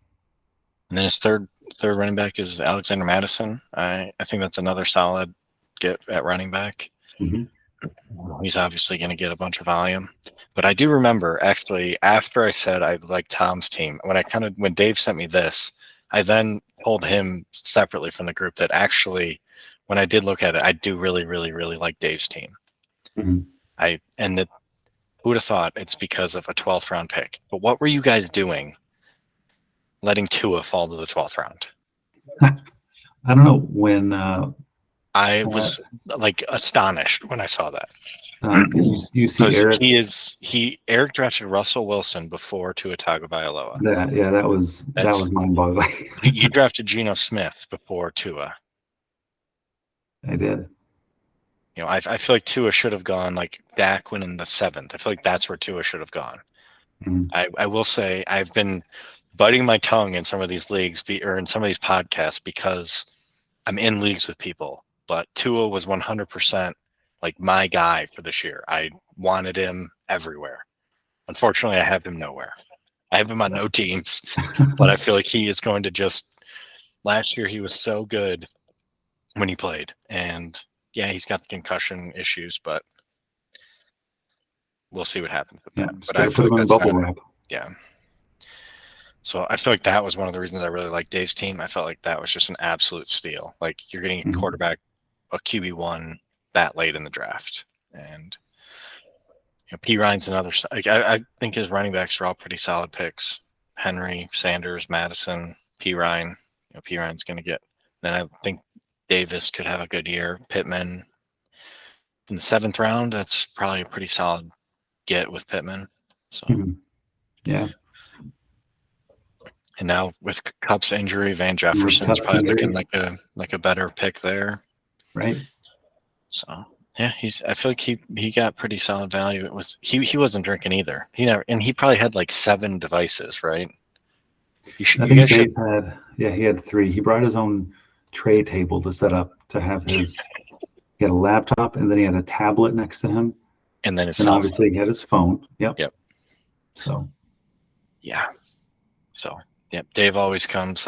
And then his third running back is Alexander Madison. I think that's another solid get at running back. Mm-hmm. He's obviously going to get a bunch of volume. But I do remember, actually, after I said I liked Tom's team, when Dave sent me this, I then told him separately from the group that actually, when I did look at it, I do really, really, really like Dave's team. Mm-hmm. Who would have thought it's because of a 12th round pick? But what were you guys doing letting Tua fall to the 12th round? I don't know when. I was like astonished when I saw that. You see Eric. Eric drafted Russell Wilson before Tua Tagovailoa. That was mind-boggling. You drafted Geno Smith before Tua. I did. I feel like Tua should have gone like Dak went in the 7th. I feel like that's where Tua should have gone. Mm-hmm. I will say I've been biting my tongue in some of these leagues or in some of these podcasts because I'm in leagues with people. But Tua was 100% like my guy for this year. I wanted him everywhere. Unfortunately, I have him nowhere. I have him on no teams, but I feel like he is going to just. Last year, he was so good when he played, and yeah, he's got the concussion issues, but we'll see what happens with that. But I feel like that's yeah. So I feel like that was one of the reasons I really like Dave's team. I felt like that was just an absolute steal. Like you're getting a quarterback, a QB1 that late in the draft, and P. Ryan's another. I think his running backs are all pretty solid picks. Henry, Sanders, Madison, P. Ryan. P. Ryan's going to get. Then I think Davis could have a good year. Pittman in the 7th round. That's probably a pretty solid get with Pittman. So yeah. And now with Kupp's injury, Van Jefferson's probably looking like a better pick there. Right. So yeah, I feel like he got pretty solid value. It was he wasn't drinking either. He probably had like 7 devices, right? He had 3. He brought his own tray table to set up to have his. He had a laptop, and then he had a tablet next to him, and then obviously he had his phone. Yep. So. Yeah. So. Yep. Dave always comes.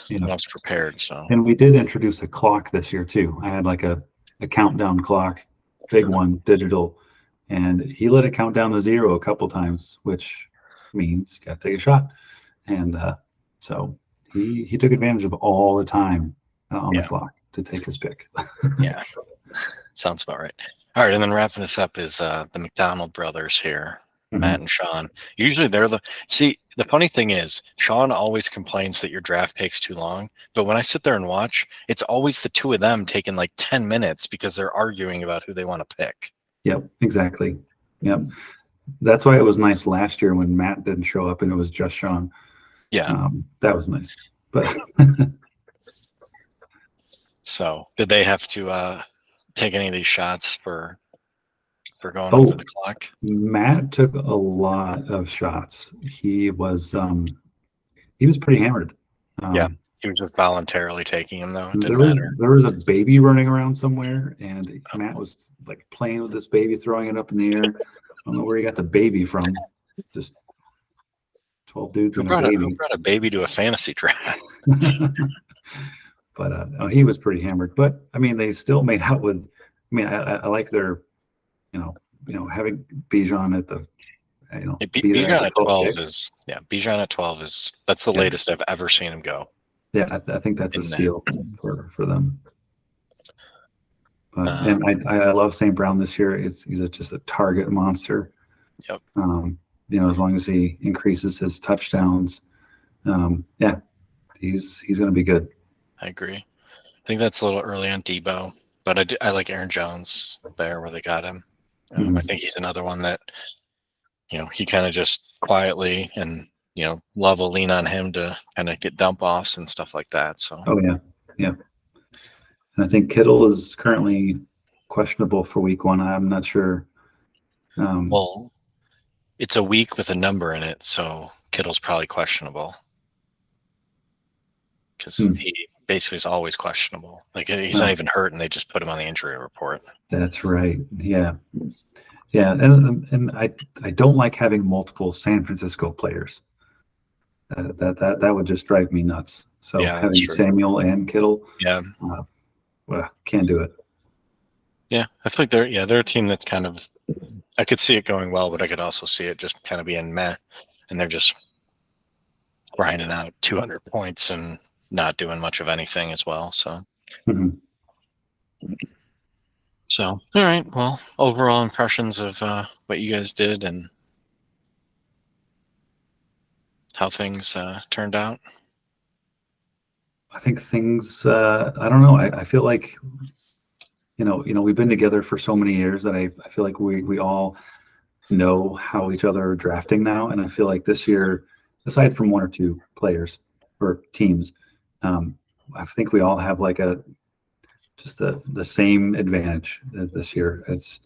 Most prepared. So. And we did introduce a clock this year too. I had like a countdown clock, big one, digital, and he let it count down to 0 a couple times, which means you got to take a shot. And so he took advantage of all the time on the clock to take his pick. Yeah, sounds about right. All right, and then wrapping this up is the McDonald brothers here, Matt and Sean. Usually they're the funny thing is Sean always complains that your draft takes too long, but when I sit there and watch, it's always the 2 of them taking like 10 minutes because they're arguing about who they want to pick. Yep, exactly. Yep. That's why it was nice last year when Matt didn't show up and it was just Sean. Yeah. That was nice. But so did they have to take any of these shots for going over the clock? Matt took a lot of shots. He was pretty hammered. He was just voluntarily taking him, though. It didn't There was matter. there was a baby running around somewhere, and Matt was like playing with this baby, throwing it up in the air. I don't know where he got the baby from. Just 12 dudes Who and a brought baby. a baby to a fantasy draft? But he was pretty hammered. But I mean, they still made out with. I mean, I like their, having Bijan at the, be there Bijan at at the 12 pick. is Bijan at 12 is that's the latest I've ever seen him go. Yeah, I think that's a steal for them. And I love St. Brown this year. He's just a target monster. Yep. As long as he increases his touchdowns, he's going to be good. I agree. I think that's a little early on Debo, but I like Aaron Jones there where they got him. I think he's another one that, he kind of just quietly and, Love will lean on him to kind of get dump offs and stuff like that. So. Oh, yeah. And I think Kittle is currently questionable for week 1. I'm not sure. Well, it's a week with a number in it, so Kittle's probably questionable because he basically is always questionable. Like he's not even hurt, and they just put him on the injury report. That's right. Yeah. And I don't like having multiple San Francisco players. That would just drive me nuts. So having Samuel and Kittle, can't do it. Yeah, I think they're a team that's kind of, I could see it going well, but I could also see it just kind of being meh, and they're just grinding out 200 points and not doing much of anything as well. So, So all right, well, overall impressions of what you guys did and how things turned out. I think things. I don't know. I feel like, we've been together for so many years that I feel like we all know how each other are drafting now, and I feel like this year, aside from 1 or 2 players or teams, I think we all have like the same advantage this year. It's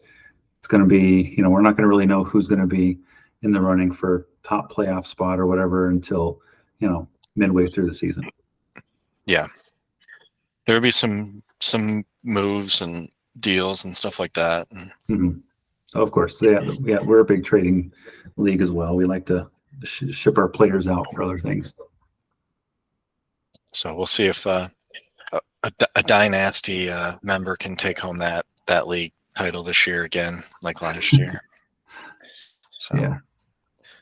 going to be, we're not going to really know who's going to be in the running for top playoff spot or whatever until, midway through the season. Yeah. There'll be some moves and deals and stuff like that. Of course. Yeah. We're a big trading league as well. We like to ship our players out for other things. So we'll see if a dynasty member can take home that league title this year again, like last year. So, yeah.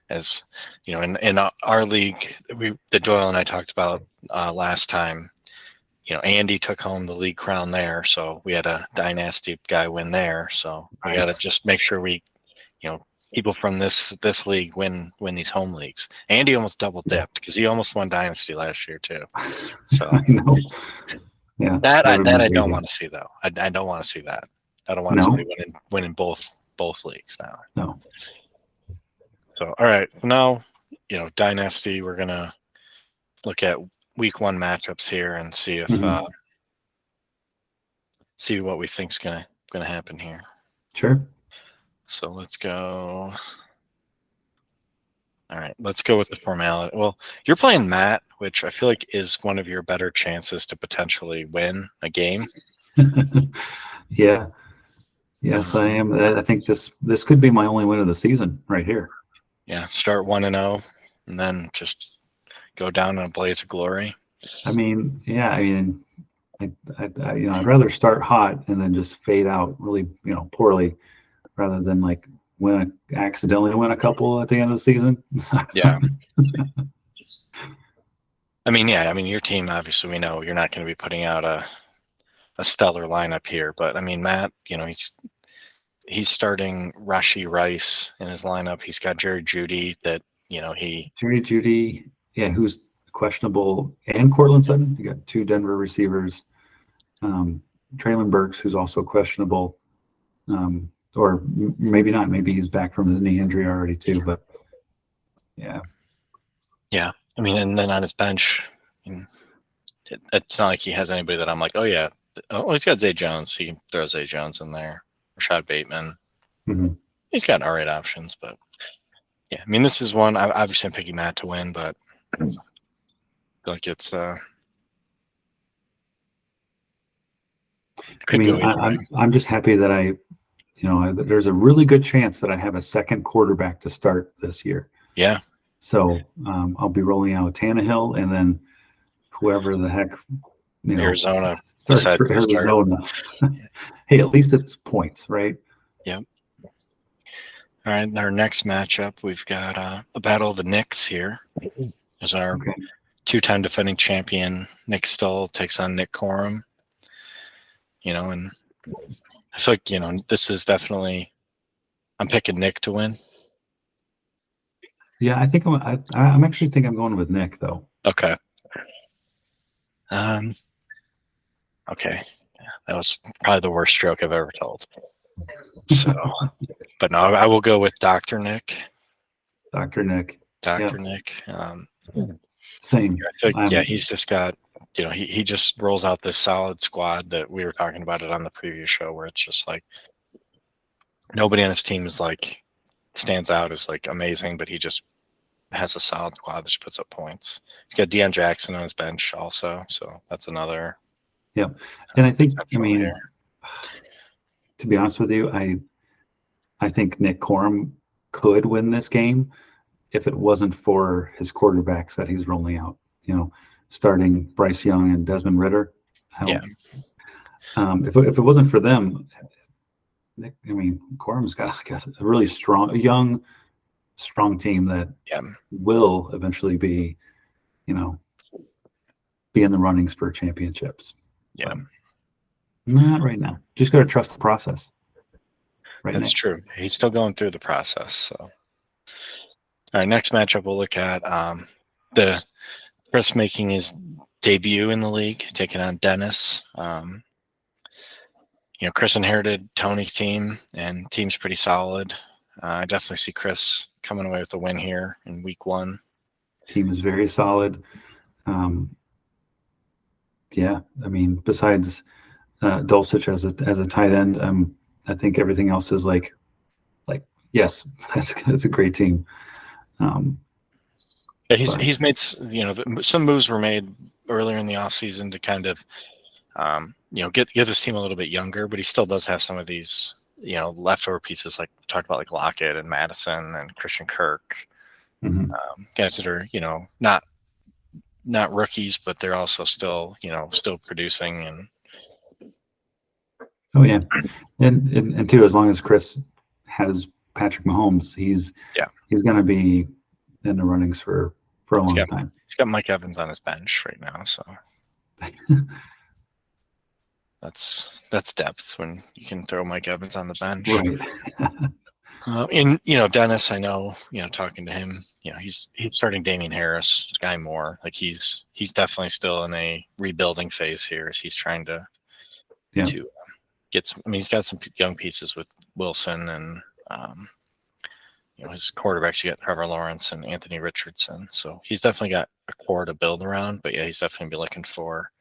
As in our league, the Doyle and I talked about last time. Andy took home the league crown there, so we had a dynasty guy win there. So we got to just make sure we, people from this league win these home leagues. Andy almost double dipped because he almost won dynasty last year too. So I know. Yeah, that I don't want to see though. I don't want to see that. I don't want somebody winning both leagues now. No. So all right, now dynasty. We're gonna look at week 1 matchups here and see if see what we think's gonna happen here. Sure. So let's go. All right, let's go with the formality. Well, you're playing Matt, which I feel like is one of your better chances to potentially win a game. Yeah. Yes, I am. I think this could be my only win of the season right here. Yeah, start 1-0 and then just go down in a blaze of glory. I'd rather start hot and then just fade out really, poorly, rather than like accidentally win a couple at the end of the season. Yeah. Your team, obviously we know you're not going to be putting out a stellar lineup here, but Matt, he's starting Rashee Rice in his lineup. He's got Jerry Jeudy Jerry Jeudy, who's questionable, and Cortland Sutton. You got 2 Denver receivers. Traylon Burks, who's also questionable, or maybe not. Maybe he's back from his knee injury already too. But yeah. And then on his bench, it's not like he has anybody that I'm like, oh yeah, he's got Zay Jones. He can throw Zay Jones in there. Rashad Bateman. He's got all right options, but this is one. Obviously, I'm picking Matt to win, but I feel like it's I Could go mean, either way. I'm just happy that there's a really good chance that I have a second quarterback to start this year. Yeah. So I'll be rolling out Tannehill, and then whoever the heck Arizona starts decides for to start. Arizona. Hey, at least it's points, right? Yep. All right. Our next matchup, we've got a battle of the Knicks here. As our Okay. two-time defending champion Nick Stoll takes on Nick Corum. And I feel like this is definitely. I'm picking Nick to win. Yeah, I think I'm actually think I'm going with Nick though. Okay. Okay. That was probably the worst joke I've ever told. So, but no, I will go with Dr. Nick. Dr. Nick. Dr. Yep. Nick. Same. I think, he's just got, he just rolls out this solid squad that we were talking about it on the previous show, where it's just like nobody on his team is like stands out as like amazing, but he just has a solid squad that just puts up points. He's got Deion Jackson on his bench also, so that's another. Yep. And I think, here. to be honest with you, I think Nick Corum could win this game if it wasn't for his quarterbacks that he's rolling out. Starting Bryce Young and Desmond Ritter. If it wasn't for them, Corum's got a really young, strong team that will eventually be in the runnings for championships. Yeah. Not right now. Just got to trust the process. Right. That's true. He's still going through the process. So, all right, next matchup we'll look at the Chris making his debut in the league, taking on Dennis. Chris inherited Tony's team, and team's pretty solid. I definitely see Chris coming away with a win here in week 1. Team is very solid. Besides Dulcich as a tight end, I think everything else is like yes, that's a great team. He's made some moves were made earlier in the offseason to kind of get this team a little bit younger, but he still does have some of these leftover pieces like we talked about, like Lockett and Madison and Christian Kirk, guys that are not rookies, but they're also still producing. And oh yeah, and too, as long as Chris has Patrick Mahomes, he's going to be in the runnings for a long time. He's got Mike Evans on his bench right now, so that's depth when you can throw Mike Evans on the bench. Right. Dennis, I know, talking to him, he's starting Damian Harris, Sky Moore. Like he's definitely still in a rebuilding phase here as he's trying to get some. I mean, he's got some young pieces with Wilson and his quarterbacks. You got Trevor Lawrence and Anthony Richardson, so he's definitely got a core to build around. But yeah, he's definitely be looking for.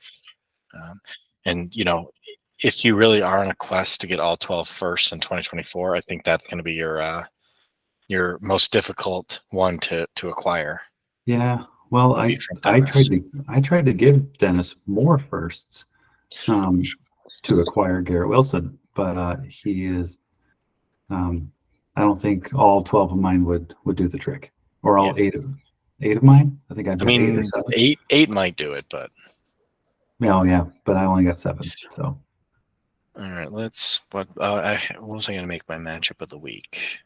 And if you really are on a quest to get all 12 first in 2024, I think that's going to be your most difficult one to acquire. Yeah. Well, I tried to give Dennis more firsts to acquire Garrett Wilson, but he is. I don't think all 12 of mine would do the trick, or all eight of mine. I think I'd. I mean, eight might do it, but. Yeah, but I only got 7. So. All right, what was I going to make my matchup of the week?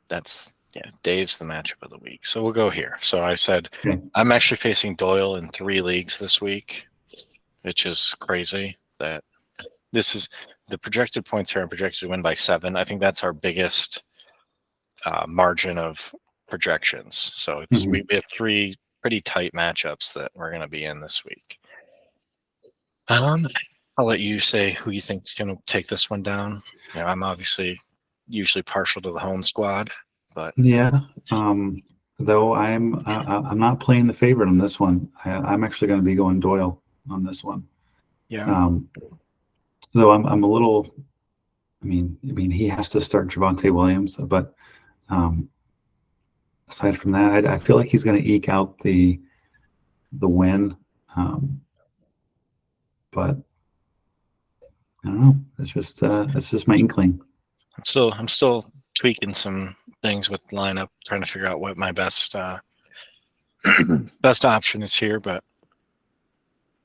Dave's the matchup of the week. So we'll go here. So I said I'm actually facing Doyle in 3 leagues this week, which is crazy. That this is the projected points here. I'm projected to win by 7. I think that's our biggest margin of projections. So we have 3 pretty tight matchups that we're going to be in this week. I'll let you say who you think is going to take this one down. I'm obviously usually partial to the home squad, but though I'm not playing the favorite on this one. I'm actually going to be going Doyle on this one. Yeah. Though I'm a little. I mean, he has to start Javonte Williams, but aside from that, I feel like he's going to eke out the win. But I don't know. That's just my inkling. I'm still tweaking some things with lineup, trying to figure out what my best best option is here. But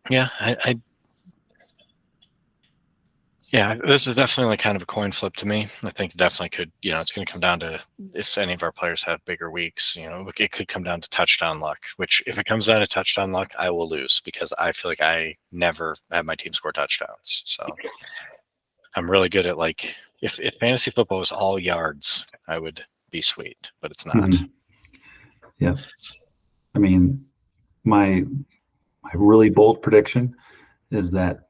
yeah, this is definitely like kind of a coin flip to me. I think definitely could, it's going to come down to if any of our players have bigger weeks. It could come down to touchdown luck. Which, if it comes down to touchdown luck, I will lose because I feel like I never have my team score touchdowns. So I'm really good at if fantasy football was all yards, I would be sweet, but it's not. Mm-hmm. Yeah, I mean, my really bold prediction is that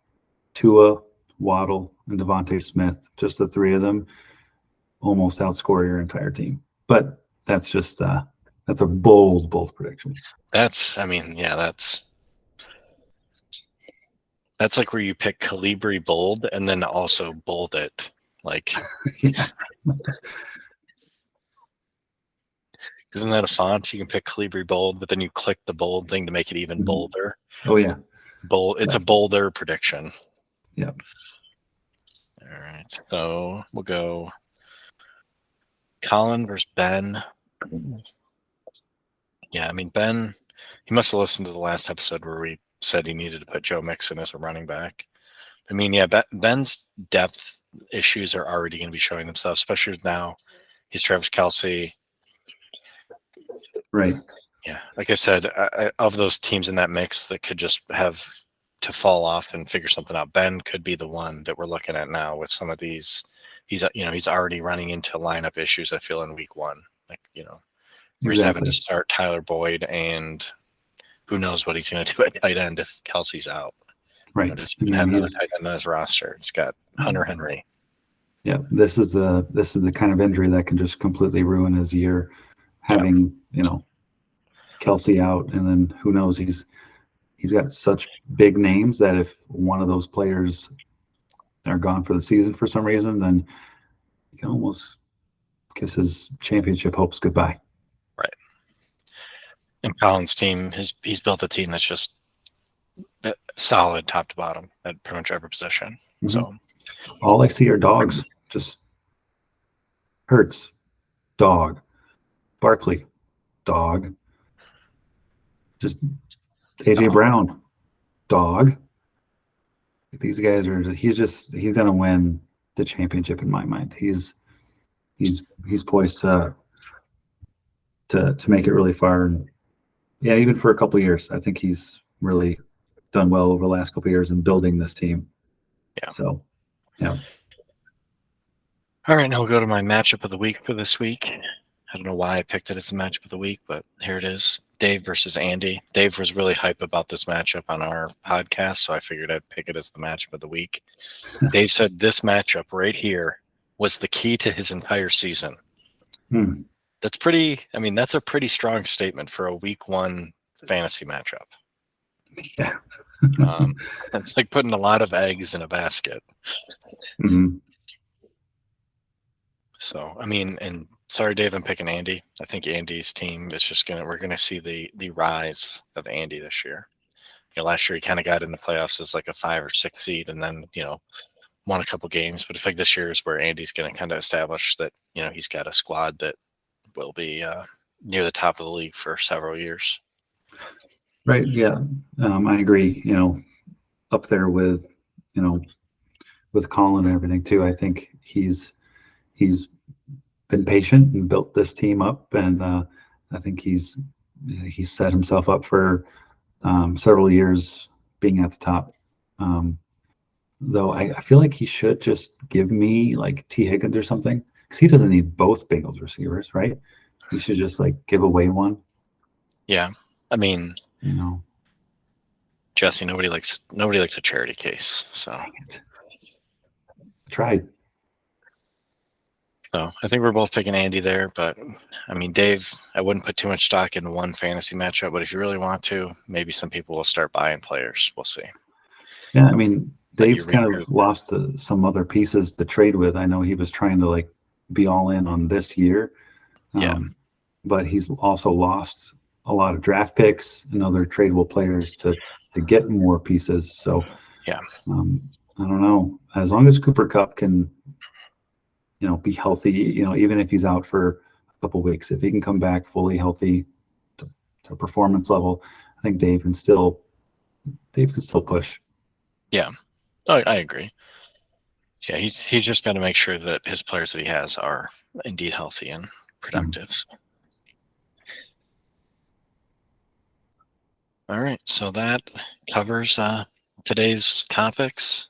Tua, Waddle, and Devontae Smith, just the three of them, almost outscore your entire team. But that's just that's a bold prediction. That's like where you pick Calibri bold and then also bold it. Yeah. Isn't that a font? You can pick Calibri bold, but then you click the bold thing to make it even bolder. Oh yeah. Bold. It's a bolder prediction. Yep. All right. So we'll go Colin versus Ben. Yeah, I mean, Ben, he must have listened to the last episode where we said he needed to put Joe Mixon as a running back. I mean, yeah, Ben's depth issues are already going to be showing themselves, especially now he's Travis Kelce. Right. Yeah, like I said, of those teams in that mix that could just have to fall off and figure something out, Ben could be the one that we're looking at now with some of these. He's already running into lineup issues, I feel, in week one. Where he's having to start Tyler Boyd, and who knows what he's going to do at tight end if Kelsey's out. Right. Does he have another tight end on his roster? He's got Hunter Henry. Yeah, this is the kind of injury that can just completely ruin his year. Having Kelsey out, and then who knows, he's got such big names that if one of those players are gone for the season for some reason, then you can almost kiss his championship hopes goodbye. Right. And Colin's team, he's built a team that's just solid top to bottom at pretty much every position. Mm-hmm. So all I see are dogs. Just Hurts, dog. Barkley, dog. Just AJ Brown, dog. These guys are. He's gonna win the championship in my mind. He's poised to make it really far, and yeah, even for a couple of years, I think he's really done well over the last couple of years in building this team. Yeah. So, yeah. All right, now we'll go to my matchup of the week for this week. I don't know why I picked it as the matchup of the week, but here it is. Dave versus Andy. Dave was really hype about this matchup on our podcast, so I figured I'd pick it as the matchup of the week. Dave said this matchup right here was the key to his entire season. That's a pretty strong statement for a week one fantasy matchup. Yeah. It's like putting a lot of eggs in a basket. Mm-hmm. So, I mean, and sorry, Dave, I'm picking Andy. I think Andy's team is we're going to see the rise of Andy this year. Last year he kind of got in the playoffs as like a 5 or 6 seed and then, won a couple games. But I think this year is where Andy's going to kind of establish that, he's got a squad that will be near the top of the league for several years. Right. Yeah. I agree, up there with Colin and everything too. I think he's been patient and built this team up, and I think he's set himself up for several years being at the top. Though I feel like he should just give me like T. Higgins or something, because he doesn't need both Bengals receivers, right? He should just like give away one. Yeah, I mean, Jesse, nobody likes a charity case, so tried. So I think we're both picking Andy there, but I mean, Dave, I wouldn't put too much stock in one fantasy matchup, but if you really want to, maybe some people will start buying players. We'll see. Yeah, I mean, Dave's kind of lost some other pieces to trade with. I know he was trying to like be all in on this year. But he's also lost a lot of draft picks and other tradable players to get more pieces. So yeah, I don't know. As long as Cooper Cup can, be healthy, even if he's out for a couple weeks, if he can come back fully healthy to performance level, I think Dave can still push. Yeah, I agree. Yeah, he's just got to make sure that his players that he has are indeed healthy and productive. All right, so that covers today's topics.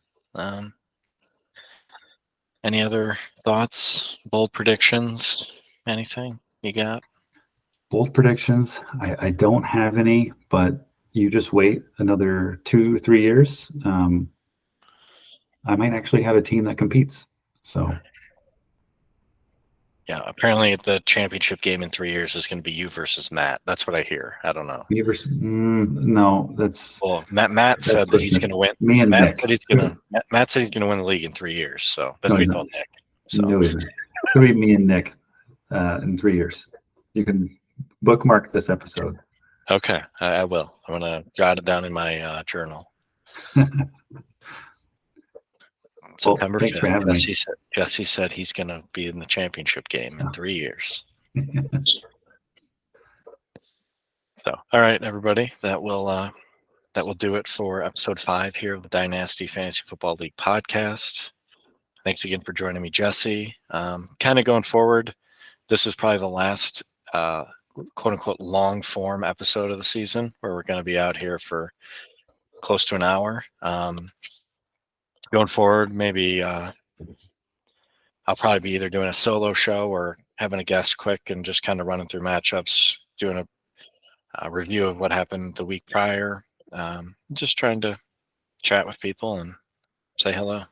Any other thoughts, bold predictions, anything you got? Bold predictions. I don't have any, but you just wait another 2-3 years. I might actually have a team that competes. So Yeah, apparently the championship game in 3 years is going to be you versus Matt. That's what I hear. I don't know. No, that's Well, Matt said that he's going to win. Me and Matt Nick. said he's going to. Matt said he's going to win the league in 3 years. So that's No, what he he's told not. Nick. So No, he's not. It's gonna be me and Nick in 3 years. You can bookmark this episode. okay, I will. I'm going to jot it down in my journal. Well, September thanks for 5th. having me. Jesse said he's going to be in the championship game in 3 years. So, all right, everybody, that will do it for episode 5 here of the Dynasty Fantasy Football League podcast. Thanks again for joining me, Jesse. Kind of going forward, this is probably the last quote unquote long form episode of the season where we're going to be out here for close to an hour. Going forward, maybe I'll probably be either doing a solo show or having a guest quick and just kind of running through matchups, doing a review of what happened the week prior. Just trying to chat with people and say hello.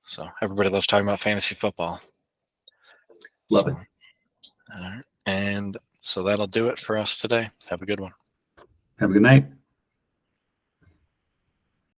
So everybody loves talking about fantasy football. Love it. And so that'll do it for us today. Have a good one. Have a good night.